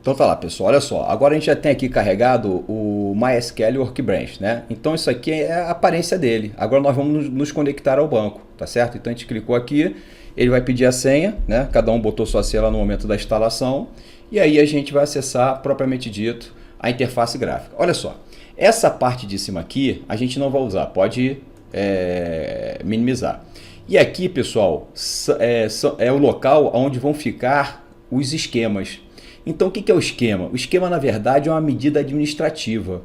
Então tá lá, pessoal, olha só. Agora a gente já tem aqui carregado o MySQL Workbench, né? Então isso aqui é a aparência dele. Agora nós vamos nos conectar ao banco, tá certo? Então a gente clicou aqui, ele vai pedir a senha, né? Cada um botou sua senha lá no momento da instalação. E aí a gente vai acessar, propriamente dito, a interface gráfica. Olha só, essa parte de cima aqui a gente não vai usar, pode minimizar. E aqui, pessoal, é o local onde vão ficar os esquemas. Então, o que é o esquema? O esquema, na verdade, é uma medida administrativa.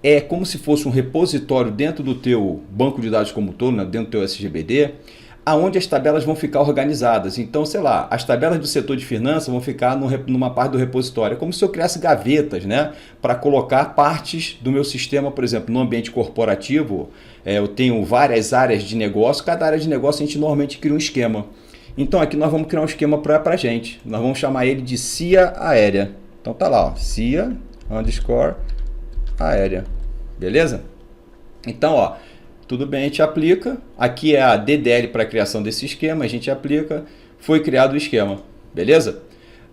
É como se fosse um repositório dentro do teu banco de dados como um todo, né? Dentro do teu SGBD, aonde as tabelas vão ficar organizadas. Então, sei lá, as tabelas do setor de finanças vão ficar numa parte do repositório. É como se eu criasse gavetas, né? Para colocar partes do meu sistema, por exemplo, no ambiente corporativo, eu tenho várias áreas de negócio. Cada área de negócio a gente normalmente cria um esquema. Então aqui nós vamos criar um esquema para a gente. Nós vamos chamar ele de CIA aérea. Então tá lá, ó, CIA _ aérea. Beleza? Então, ó, tudo bem, a gente aplica. Aqui é a DDL para a criação desse esquema, a gente aplica. Foi criado o esquema. Beleza?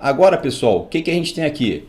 Agora, pessoal, o que a gente tem aqui?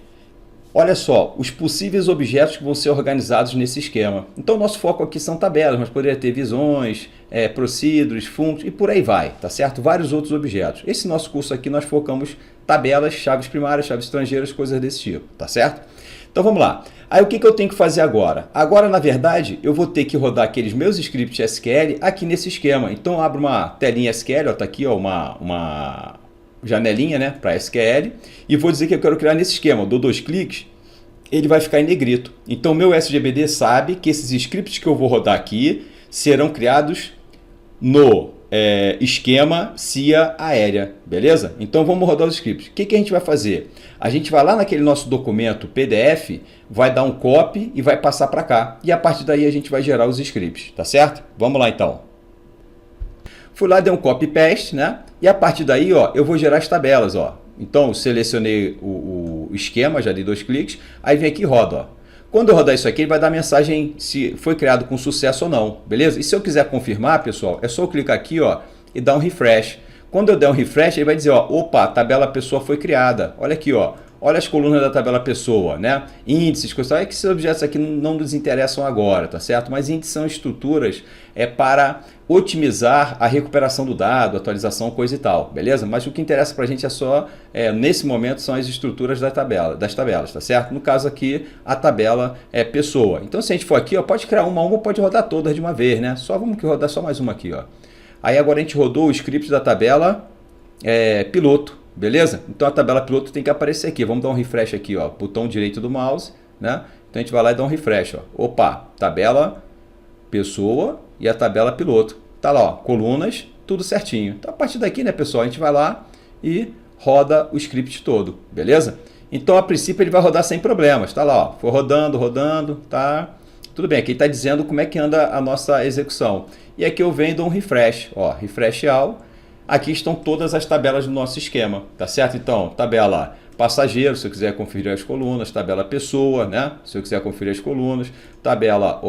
Olha só, os possíveis objetos que vão ser organizados nesse esquema. Então, nosso foco aqui são tabelas, mas poderia ter visões, procedures, funcos e por aí vai, tá certo? Vários outros objetos. Esse nosso curso aqui nós focamos tabelas, chaves primárias, chaves estrangeiras, coisas desse tipo, tá certo? Então, vamos lá. Aí, o que eu tenho que fazer agora? Agora, na verdade, eu vou ter que rodar aqueles meus scripts SQL aqui nesse esquema. Então, eu abro uma telinha SQL, ó, tá aqui, ó, uma janelinha, né, para SQL, e vou dizer que eu quero criar nesse esquema. Eu dou 2 cliques, ele vai ficar em negrito. Então o meu SGBD sabe que esses scripts que eu vou rodar aqui serão criados no esquema CIA aérea, beleza? Então vamos rodar os scripts. O que a gente vai fazer? A gente vai lá naquele nosso documento PDF, vai dar um copy e vai passar para cá. E a partir daí a gente vai gerar os scripts, tá certo? Vamos lá então. Fui lá, dei um copy paste, né? E a partir daí, ó, eu vou gerar as tabelas, ó. Então, eu selecionei o esquema, já dei 2 cliques, aí vem aqui e roda, ó. Quando eu rodar isso aqui, ele vai dar mensagem se foi criado com sucesso ou não, beleza? E se eu quiser confirmar, pessoal, é só eu clicar aqui, ó, e dar um refresh. Quando eu der um refresh, ele vai dizer, ó, opa, a tabela pessoa foi criada. Olha aqui, ó. Olha as colunas da tabela pessoa, né? Índices, coisas. É que esses objetos aqui não nos interessam agora, tá certo? Mas índices são estruturas para otimizar a recuperação do dado, atualização, coisa e tal, beleza? Mas o que interessa para a gente é só, nesse momento, são as estruturas das tabelas, tá certo? No caso aqui, a tabela é pessoa. Então, se a gente for aqui, ó, pode criar uma a uma, pode rodar todas de uma vez, né? Vamos rodar só mais uma aqui, ó. Aí agora a gente rodou o script da tabela piloto. Beleza? Então a tabela piloto tem que aparecer aqui. Vamos dar um refresh aqui, ó. Botão direito do mouse, né? Então a gente vai lá e dá um refresh, ó. Opa, tabela pessoa e a tabela piloto. Tá lá, ó, colunas, tudo certinho. Então a partir daqui, né, pessoal, a gente vai lá e roda o script todo, beleza? Então a princípio ele vai rodar sem problemas. Tá lá, ó. Foi rodando, tá? Tudo bem, aqui está dizendo como é que anda a nossa execução. E aqui eu venho e dou um refresh, ó, refresh all. Aqui estão todas as tabelas do nosso esquema, tá certo? Então, tabela passageiro, se eu quiser conferir as colunas, tabela pessoa, né? Se eu quiser conferir as colunas, tabela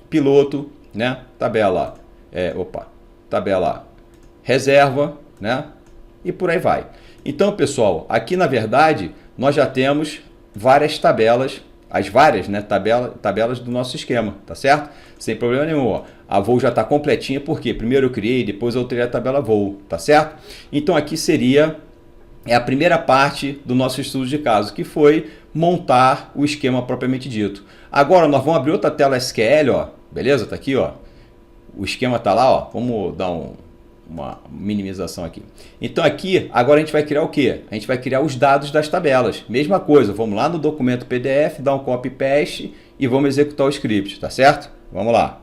piloto, né? Tabela reserva, né? E por aí vai. Então, pessoal, aqui na verdade, nós já temos várias tabelas, as várias, né, tabelas do nosso esquema, tá certo? Sem problema nenhum, ó. A voo já está completinha, porque primeiro eu criei, depois eu alterei a tabela voo, tá certo? Então aqui seria a primeira parte do nosso estudo de caso, que foi montar o esquema propriamente dito. Agora nós vamos abrir outra tela SQL, ó, beleza? Tá aqui, ó. O esquema tá lá, ó. Vamos dar uma minimização aqui. Então aqui, agora a gente vai criar o quê? A gente vai criar os dados das tabelas. Mesma coisa, vamos lá no documento PDF, dar um copy paste e vamos executar o script, tá certo? Vamos lá.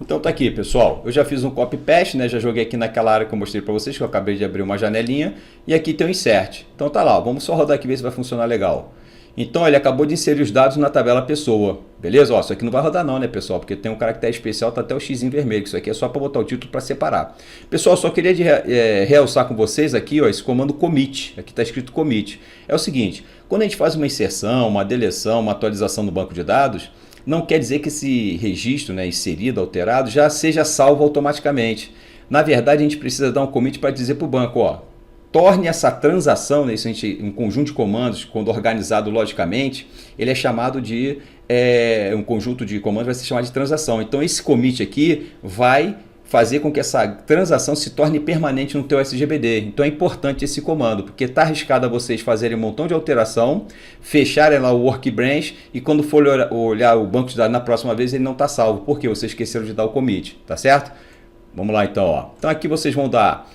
Então tá aqui, pessoal. Eu já fiz um copy paste, né? Já joguei aqui naquela área que eu mostrei para vocês, que eu acabei de abrir uma janelinha. E aqui tem o insert. Então tá lá, ó. Vamos só rodar aqui e ver se vai funcionar legal. Então ele acabou de inserir os dados na tabela pessoa. Beleza? Ó, isso aqui não vai rodar não, né, pessoal? Porque tem um caractere especial, tá até o X em vermelho. Isso aqui é só para botar o título para separar. Pessoal, só queria realçar com vocês aqui, ó, esse comando commit. Aqui está escrito commit. É o seguinte, quando a gente faz uma inserção, uma deleção, uma atualização no banco de dados, não quer dizer que esse registro, né, inserido, alterado, já seja salvo automaticamente. Na verdade, a gente precisa dar um commit para dizer para o banco, ó, torne essa transação, né, um conjunto de comandos, quando organizado logicamente, ele é chamado de, um conjunto de comandos vai ser chamado de transação. Então esse commit aqui vai fazer com que essa transação se torne permanente no teu SGBD. Então é importante esse comando, porque está arriscado a vocês fazerem um montão de alteração, fecharem lá o workbench e quando for olhar o banco de dados na próxima vez ele não está salvo, porque vocês esqueceram de dar o commit, tá certo? Vamos lá então, ó. Então aqui vocês vão dar,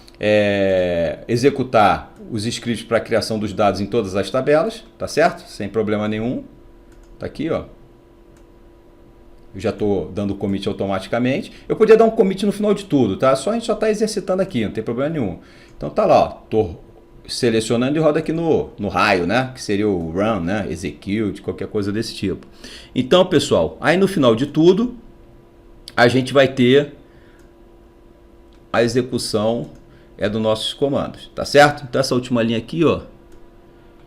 executar os scripts para a criação dos dados em todas as tabelas, tá certo? Sem problema nenhum. Tá aqui, ó. Eu já estou dando o commit automaticamente. Eu podia dar um commit no final de tudo, tá? A gente só está exercitando aqui, não tem problema nenhum. Então tá lá, ó. Tô selecionando e roda aqui no raio, né? Que seria o run, né? Execute, qualquer coisa desse tipo. Então, pessoal, aí no final de tudo, a gente vai ter a execução dos nossos comandos, tá certo? Então essa última linha aqui, ó,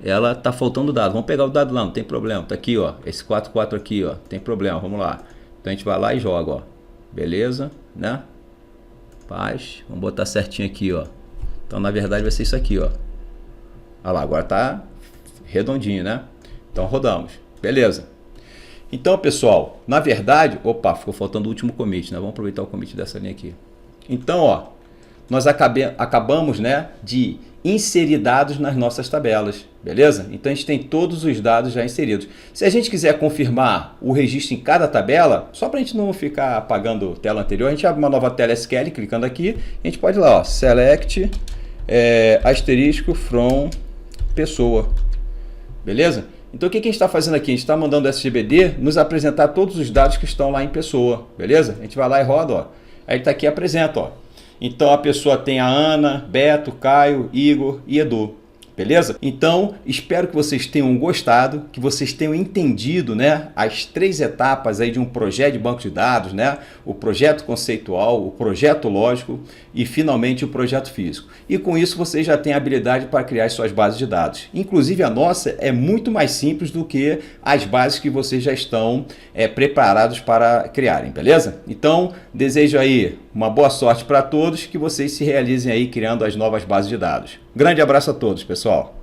ela tá faltando dado. Vamos pegar o dado lá, não tem problema. Tá aqui, ó, esse 44 aqui, ó, tem problema. Vamos lá. Então a gente vai lá e joga, ó. Beleza, né? Paz. Vamos botar certinho aqui, ó. Então na verdade vai ser isso aqui, ó. Olha lá, agora tá redondinho, né? Então rodamos. Beleza. Então, pessoal, na verdade, opa, ficou faltando o último commit, né? Vamos aproveitar o commit dessa linha aqui. Então, ó, nós acabamos, né, de inserir dados nas nossas tabelas, beleza? Então a gente tem todos os dados já inseridos. Se a gente quiser confirmar o registro em cada tabela, só para a gente não ficar apagando tela anterior, a gente abre uma nova tela SQL, clicando aqui, a gente pode ir lá, ó, select asterisco from pessoa, beleza? Então o que a gente está fazendo aqui? A gente está mandando o SGBD nos apresentar todos os dados que estão lá em pessoa, beleza? A gente vai lá e roda, ó. Aí está aqui e apresenta, ó. Então a pessoa tem a Ana, Beto, Caio, Igor e Edu. Beleza? Então, espero que vocês tenham gostado, que vocês tenham entendido, né, as 3 etapas aí de um projeto de banco de dados, né? O projeto conceitual, o projeto lógico e finalmente o projeto físico. E com isso vocês já têm a habilidade para criar as suas bases de dados. Inclusive a nossa é muito mais simples do que as bases que vocês já estão preparados para criarem, beleza? Então, desejo aí uma boa sorte para todos, que vocês se realizem aí criando as novas bases de dados. Grande abraço a todos, pessoal!